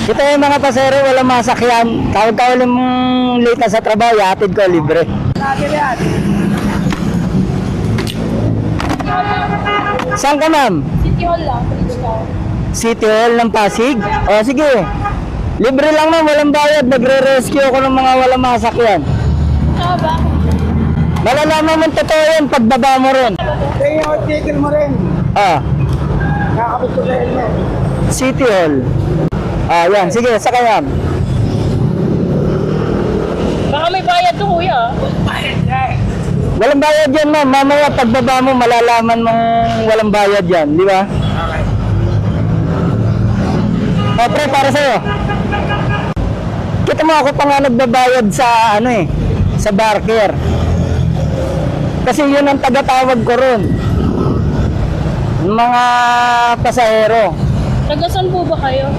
Ito yung mga pasero, walang masakyan. Tawag-tawag mong late na sa trabaho, yatid ko, libre. Saan ka, ma'am? City Hall lang, Bridgetown. City Hall ng Pasig? O, sige. Libre lang, ma'am, walang bayad. Nagre-rescue ako ng mga walang masakyan. Ah, bakit? Malalaman mo totoo yun, pagbaba mo rin. Kaya yung ticket mo rin. Ah, Kakabit ko sa helmet. City Hall. Ah, yan. Sige, sakay, ma'am. Baka may bayad to, kuya. Walang bayad yan, ma'am. Mamaya pagbaba mo, malalaman mong walang bayad yan. Di ba? Okay. O, pre, para sa'yo. Kita mo ako pa nga nagbabayad sa, sa barker. Kasi yun ang tagatawag ko ron. Mga pasahero. Tagasan po ba kayo?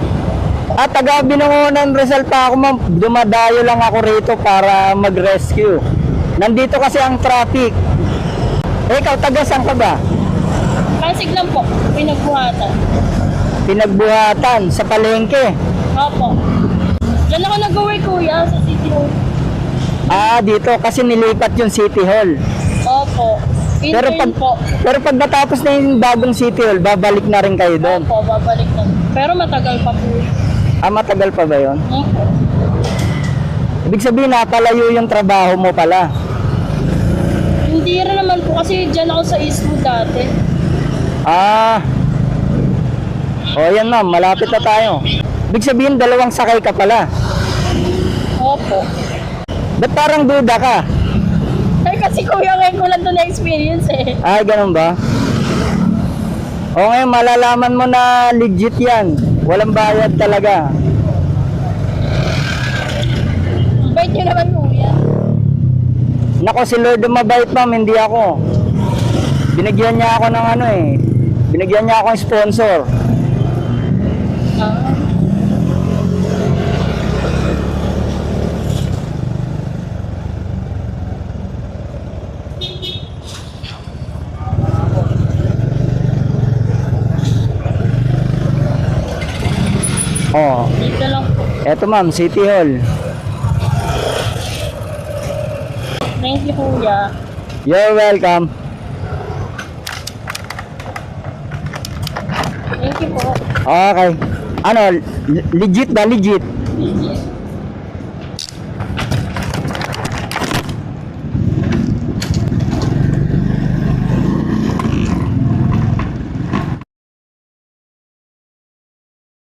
At taga Binangonan Rizal pa ako, ma'am. Dumadayo lang ako rito para mag-rescue. Nandito kasi ang traffic. Ikaw, taga saan ka ba? Pasig lang po, pinagbuhatan. Pinagbuhatan sa palengke. Opo. Diyan ako nag-work, kuya, sa City Hall. Ah, dito kasi nilipat yung City Hall. Opo. Intern po. Pero pag natapos na yung bagong City Hall, babalik na rin kayo doon. Opo, babalik na. Pero matagal pa po. Ah, matagal pa ba yun? Opo. Ibig sabihin, napalayo yung trabaho mo pala. Hindi rin naman po kasi dyan ako sa Eastwood dati. Ah. O yan, ma'am, malapit na tayo. Ibig sabihin, dalawang sakay ka pala. Opo. Ba't parang duda ka? Ay, kasi kuya, ngayon ko lang ito na-experience eh. Ay, ganun ba? O ngayon, malalaman mo na legit yan. Walang bayad talaga. Bait nyo naman, kuya. Nako, si Lord ang mabait, ma'am, hindi ako. Binigyan niya ako ng binigyan niya ako ng sponsor. Ah. Oh, Dito lang po. eto, ma'am, City Hall. Thank you, kuya. You're welcome. Thank you po. Okay. Ano, legit ba? Legit? Legit.